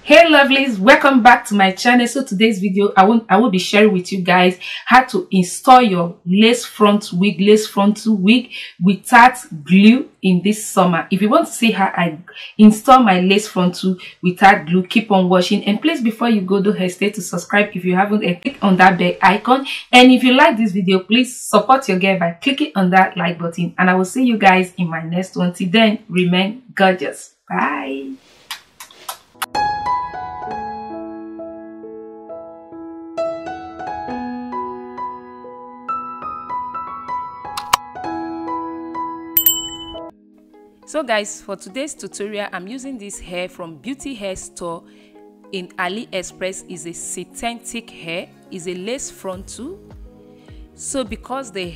Hey lovelies, welcome back to my channel. So today's video I will be sharing with you guys how to install your lace frontal wig without glue in this summer. If you want to see how I install my lace frontal without glue, keep on watching. And please, before you go, don't hesitate to subscribe if you haven't, and click on that bell icon. And if you like this video, please support your girl by clicking on that like button. And I will see you guys in my next one. Till then, remain gorgeous. Bye. So guys, for today's tutorial, I'm using this hair from Beauty Hair Store in AliExpress. Is a synthetic hair, is a lace frontal. So because the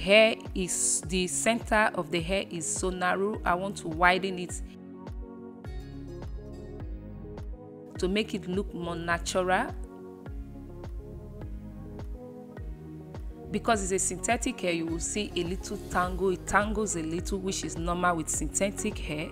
center of the hair is so narrow, I want to widen it to make it look more natural. Because it's a synthetic hair, you will see a little tangle. It tangles a little, which is normal with synthetic hair.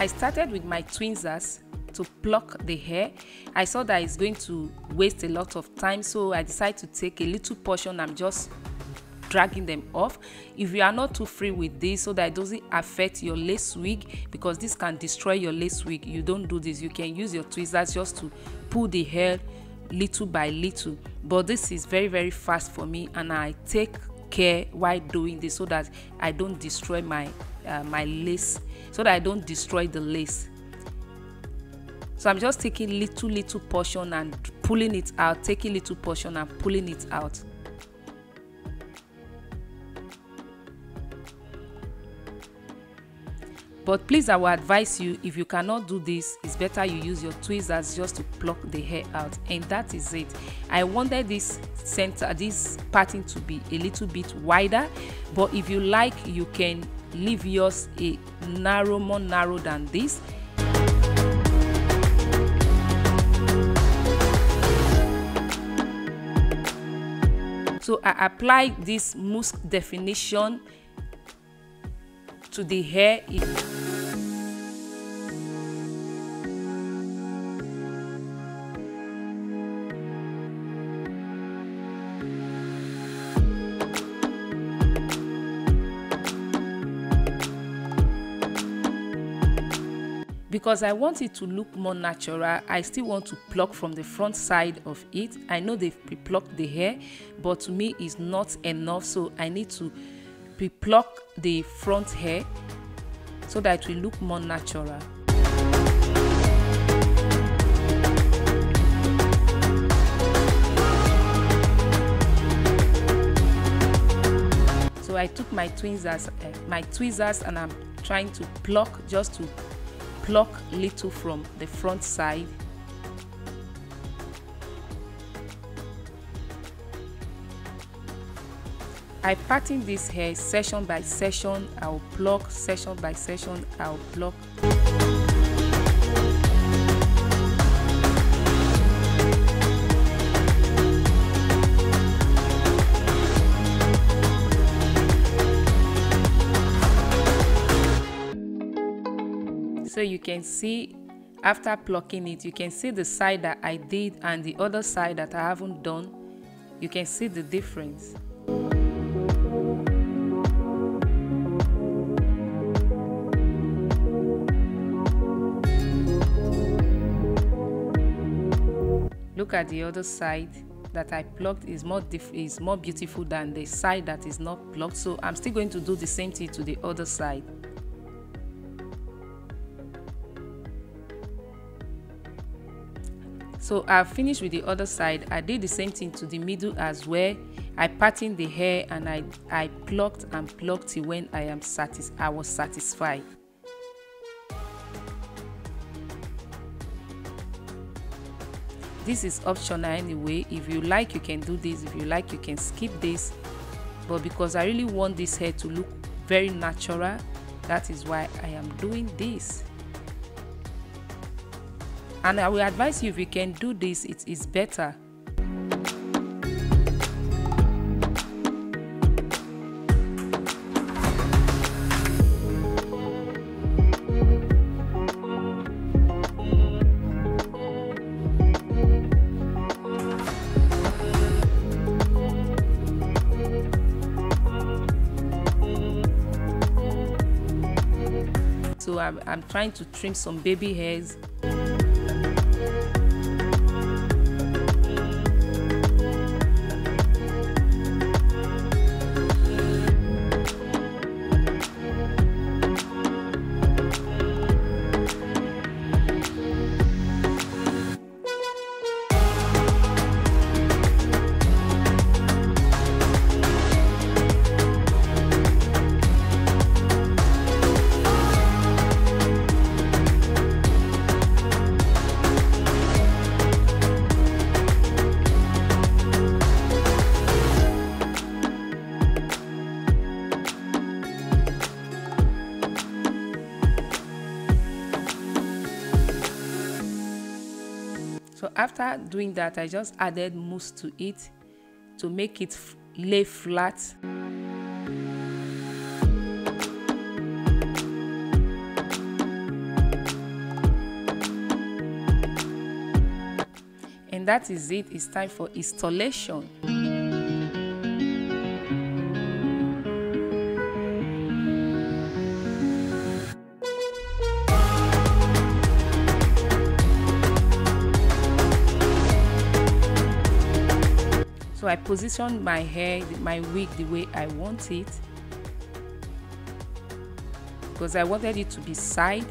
I started with my tweezers to pluck the hair. I saw that it's going to waste a lot of time, so I decided to take a little portion. I'm just dragging them off. If you are not too free with this, so that it doesn't affect your lace wig, because this can destroy your lace wig, you don't do this. You can use your tweezers just to pull the hair little by little, but this is very fast for me, and I take care while doing this so that I don't destroy my lace, so that I don't destroy the lace. So I'm just taking little portion and pulling it out, taking little portion and pulling it out. But please, I will advise you, if you cannot do this, it's better you use your tweezers just to pluck the hair out. And that is it. I wanted this parting to be a little bit wider, but if you like, you can leave yours more narrow than this. So I apply this mousse definition to the hair. Because I want it to look more natural, I still want to pluck from the front side of it. I know they've pre-plucked the hair, but to me it's not enough, so I need to pre-pluck the front hair so that it will look more natural. So I took my tweezers and I'm trying to pluck, just to pluck little from the front side. I pattern this hair section by section. I'll pluck section by section. I'll pluck. So you can see, after plucking it, you can see the side that I did and the other side that I haven't done. You can see the difference. Look at the other side that I plucked is more beautiful than the side that is not plucked. So I'm still going to do the same thing to the other side. So I've finished with the other side. I did the same thing to the middle as well. I patterned the hair and I plucked and plucked till when I was satisfied. This is optional anyway. If you like, you can do this. If you like, you can skip this. But because I really want this hair to look very natural, that is why I am doing this. And I will advise you, if you can do this, it is better. So I'm trying to trim some baby hairs. So after doing that, I just added mousse to it to make it lay flat. And that is it. It's time for installation. So I positioned my hair, my wig, the way I want it, because I wanted it to be side.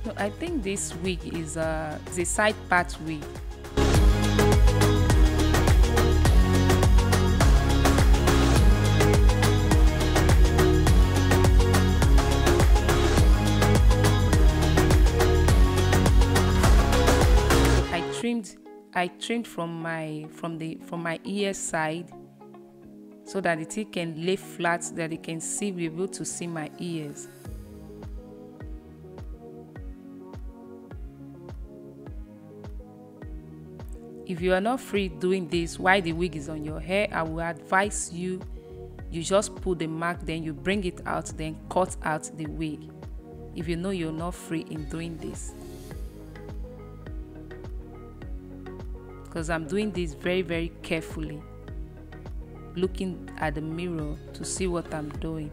No, I think this wig is a side part wig. I trimmed from my ear side so that it can lay flat, so that it can be able to see my ears. If you are not free doing this while the wig is on your hair, I will advise you just put the mark, then you bring it out, then cut out the wig, if you know you're not free in doing this. Because I'm doing this very, very carefully, looking at the mirror to see what I'm doing.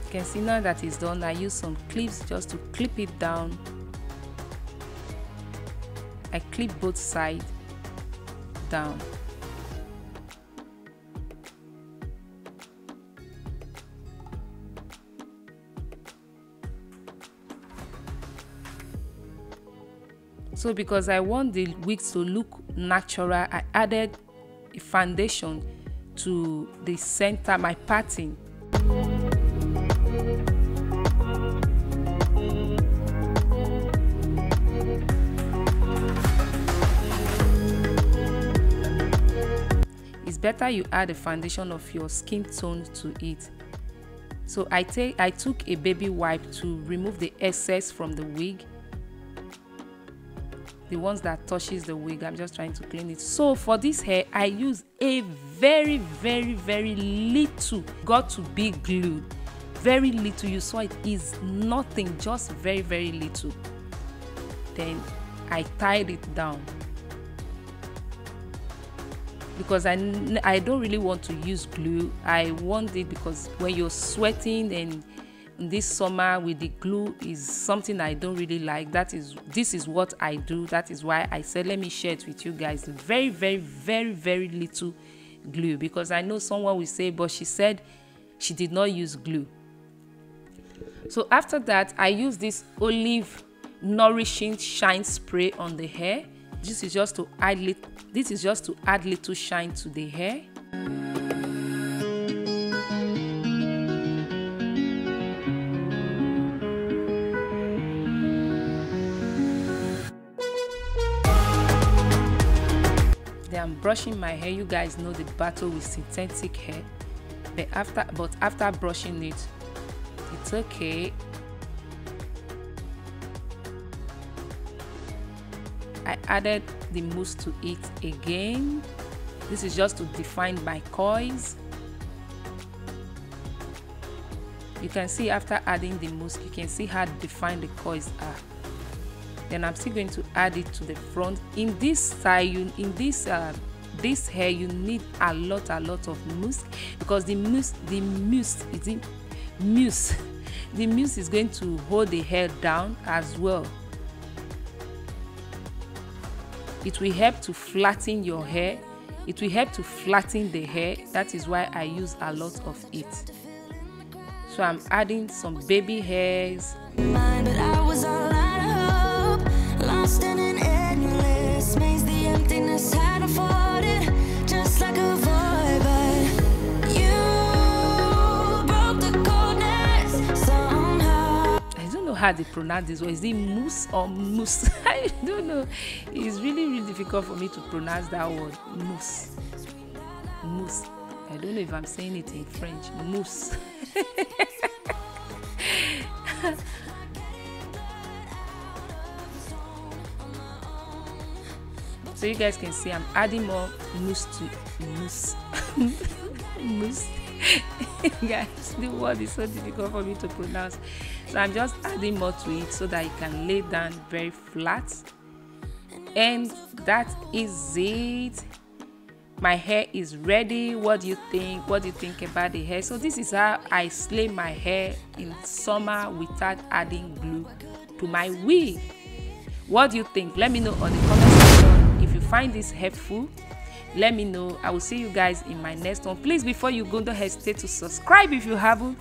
You can see now that it's done, I use some clips just to clip it down. I clip both sides down. So because I want the wig to look natural, I added a foundation to the center, my parting. It's better you add a foundation of your skin tone to it. So I took a baby wipe to remove the excess from the wig, the ones that touches the wig. I'm just trying to clean it. So for this hair, I use a very, very, very little, got to be glue, very little. You saw it is nothing, just very, very little. Then I tied it down, because I don't really want to use glue. I want it because when you're sweating and in this summer with the glue is something I don't really like. This is what I do. That is why I said let me share it with you guys. Very, very, very, very little glue, because I know someone will say, but she said she did not use glue. So after that, I use this olive nourishing shine spray on the hair. This is just to add little shine to the hair. Then I'm brushing my hair. You guys know the battle with synthetic hair, but after brushing it, it's okay. I added the mousse to it again. This is just to define my coils. You can see after adding the mousse, you can see how defined the coils are. Then I'm still going to add it to the front. In this style, this hair, you need a lot of mousse, because the mousse is going to hold the hair down as well. It will help to flatten your hair. It will help to flatten the hair. That is why I use a lot of it. So I'm adding some baby hairs. Lost in an endless maze, the emptiness had afforded, just like a void, but you broke the coldness somehow. I don't know how they pronounce this, or is it mousse or mousse? I don't know. It's really difficult for me to pronounce that word, mousse. Mousse. I don't know if I'm saying it in French. Mousse. So you guys can see I'm adding more mousse to mousse. Mousse. Guys, the word is so difficult for me to pronounce. So I'm just adding more to it so that it can lay down very flat. And that is it. My hair is ready. What do you think? What do you think about the hair? So this is how I slay my hair in summer without adding glue to my wig. What do you think? Let me know on the comment section. If you find this helpful, let me know. I will see you guys in my next one. Please, before you go, don't hesitate to subscribe if you haven't.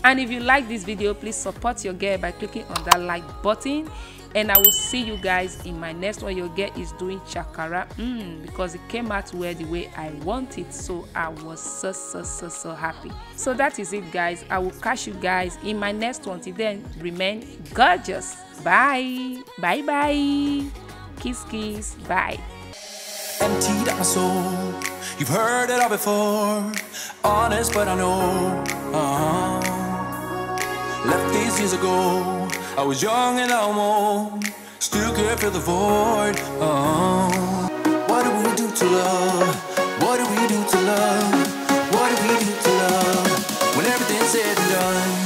And if you like this video, please support your girl by clicking on that like button. And I will see you guys in my next one. Your girl is doing chakara because it came out well the way I want it. So I was so happy. So that is it, guys. I will catch you guys in my next one. Till then, remain gorgeous. Bye. Bye. Kiss, kiss. Bye. Emptied out my soul. You've heard it all before. Honest, but I know. Left these years ago. I was young and I'm old, still can't fill the void. What do we do to love? What do we do to love? What do we do to love when everything's said and done?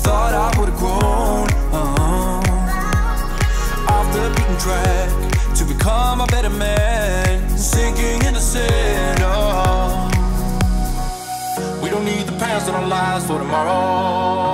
Thought I would have grown off the beaten track to become a better man, sinking in the sand. We don't need the past in our lives for tomorrow.